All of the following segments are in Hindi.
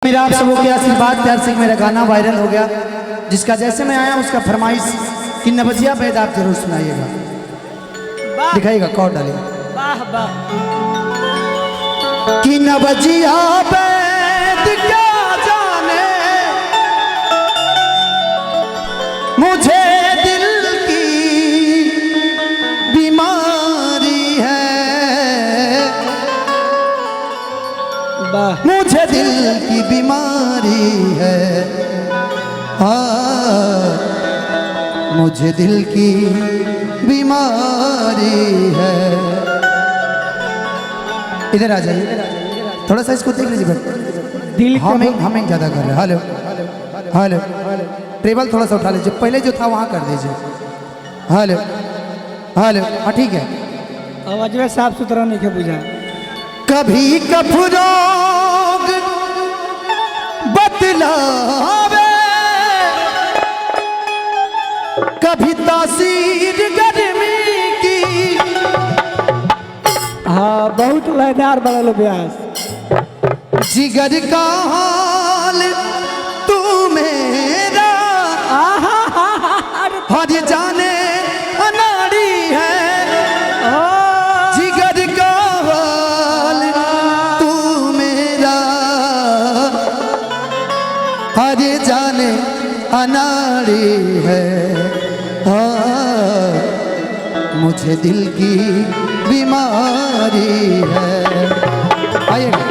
मेरा आप सबों के आशीर्वाद प्यार से मेरा गाना वायरल हो गया, जिसका जैसे मैं आया उसका फरमाइश कि नबजिया बैद आप जरूर सुनाइएगा, दिखाइएगा कॉर्ड डालिएगा। वाह वाह कि नबजिया बैद क्या जाने मुझे दिल की बीमारी है, वाह मुझे दिल की बीमारी है, हाँ मुझे दिल की बीमारी है। इधर आ जाइए, थोड़ा सा इसको देख लीजिए। दिल हमें ज्यादा कर रहे हैं। हेलो हेलो, टेबल थोड़ा सा उठा लीजिए, पहले जो था वहाँ कर दीजिए। हेलो हेलो, हाँ ठीक है। आवाज में साफ सुथरा नहीं है बुझा। कभी कफरोग बतलावे, कभी तासीर गर्मी की, हाँ बहुत लयदार बड़ा लो ब्यास। जिगर का हाल तू मेरा हर जाने अनाड़ी है, जिगर का हाल तू मेरा हर जाने अनाड़ी है, हाँ मुझे दिल की बीमारी है। आइएगा।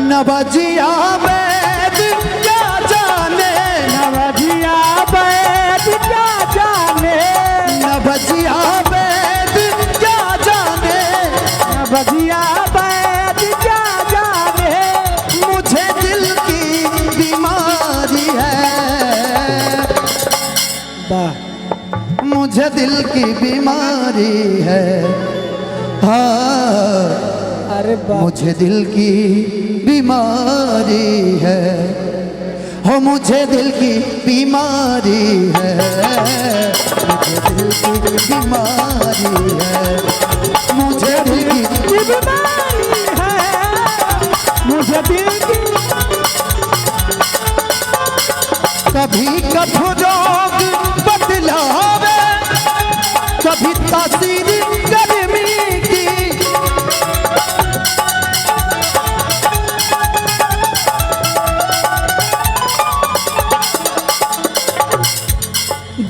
नबजिया बैद क्या जाने, नवजिया बैठ क्या जाने, नबजिया बैद क्या जाने, नवजिया बैठ क्या जाने, मुझे दिल की बीमारी है, वाह मुझे दिल की बीमारी है, हाँ अरे वाह मुझे दिल की बीमारी है, हो मुझे दिल की बीमारी है, मुझे दिल की बीमारी है, मुझे दिल की बीमारी है, मुझे दिल की। कभी कफरोग बतलावे, कभी तासीर गर्मी की,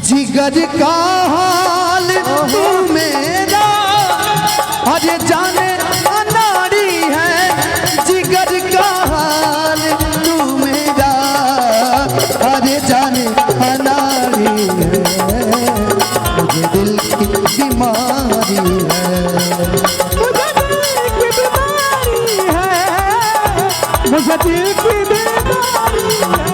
जिगर का हाल तू मेरा हर जाने अनाड़ी है, जिगर का हाल तू मेरा हर जाने अनाड़ी है, मुझे दिल की बीमारी है, मुझे दिल की बीमारी है, मुझे दिल की बीमारी है।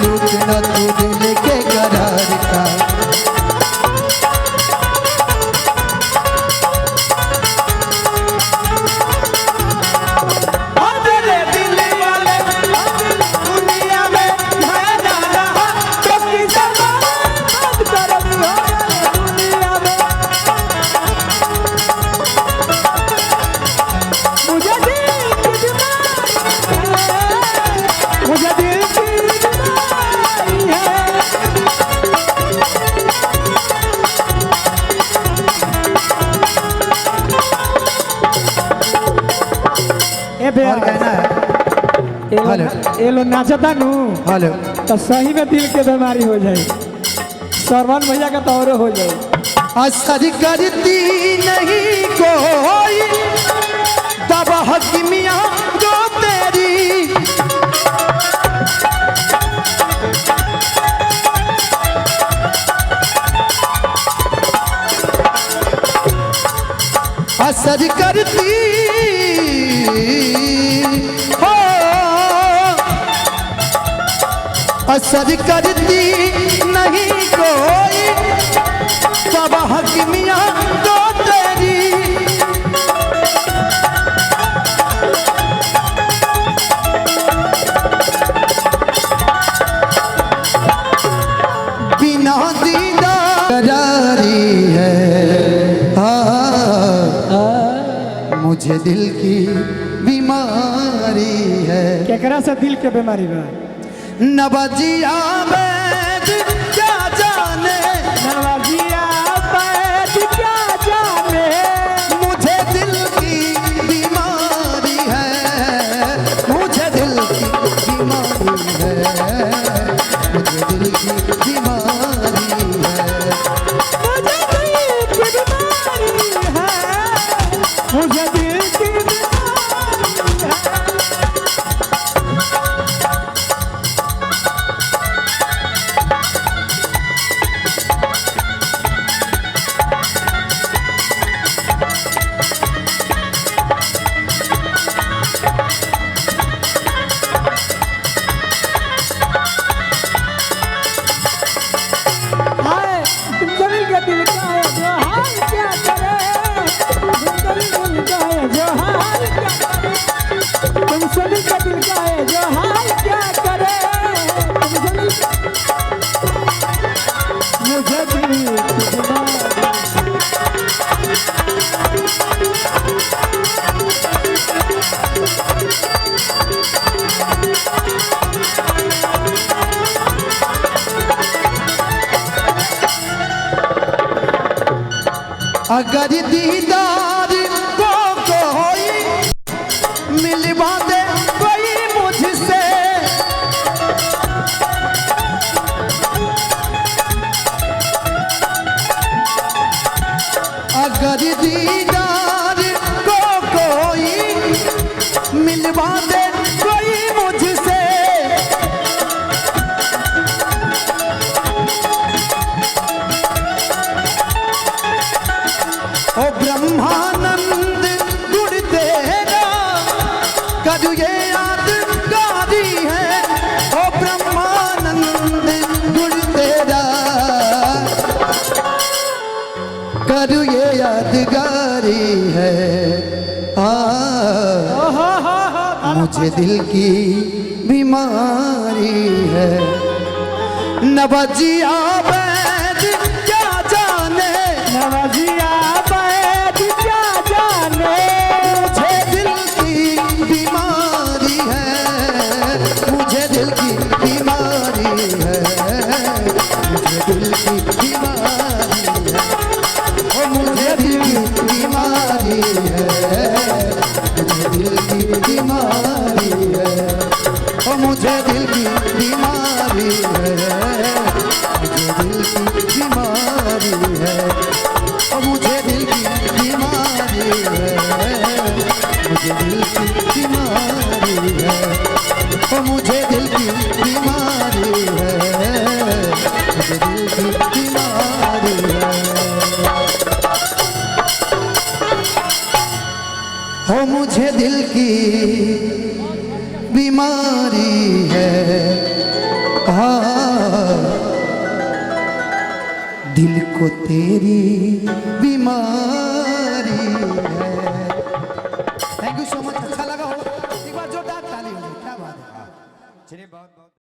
लूटना तू दिल के करार का, तेरे दिल वाले दुनिया में मैं ना रहा तो किसे बात करूं दुनिया में, मुझे दिल की बीमारी है, मुझे दिल की बीमारी है। ए बे और कहना है। हेलो ये लो नाचता नू हेलो, तो सही में दिल के बीमारी हो जाए। सरवन भैया का तौर हो जाए। असर करती नहीं कोई दवा हकीमिया जो तेरी, असर करती हो, असर करती नहीं कोई दवा हकीमिया जो तेरी, बिना दीदार करारी है मुझे दिल की बीमारी है। केकरा से दिल के बीमारी बा? नवजिया वैद क्या जाने, नवाजिया बैठ क्या जाने, मुझे दिल की बीमारी है, मुझे दिल की बीमारी है, मुझे दिल की बीमारी है, मुझे दिल की बीमारी है, मुझे दिल की बीमारी है। हाय तुमको दिल का दिल का है जो हाल क्या करे, तुमको दिल का है जो हाल क्या करे, तुमसे दिल का दिल का है जो हाल क्या करे, तुमसे दिल मुझे दिल की बीमारी। अगर दीदार को कोई मिलवा दे कोई मुझसे, अगर दीदार को कोई मिलवा दे कोई मुझसे, ओ ब्रह्मानंद गुण तेरा कद ये यादगारी है, ओ ब्रह्मानंद गुण तेरा कद ये यादगारी है। मुझे दिल की बीमारी है। नवजिया वैद क्या जाने, नवाजिया बैठ क्या जाने, मुझे दिल की बीमारी है, मुझे दिल की बीमारी है, मुझे दिल की बीमारी है, ओ मुझे दिल की बीमारी है, मुझे दिल की बीमारी है, ओ मुझे दिल की बीमारी है, मुझे दिल की बीमारी है, ओ मुझे दिल की बीमारी है, मुझे दिल की बीमारी है, ओ मुझे दिल की बीमारी है, मुझे दिल की बीमारी है, ओ मुझे दिल की बीमारी है। दिल को तेरी बीमारी है। थैंक यू सो मच, अच्छा लगा होगा, एक बार जोरदार ताली हो जाए, क्या बात है। चलिए बहुत बहुत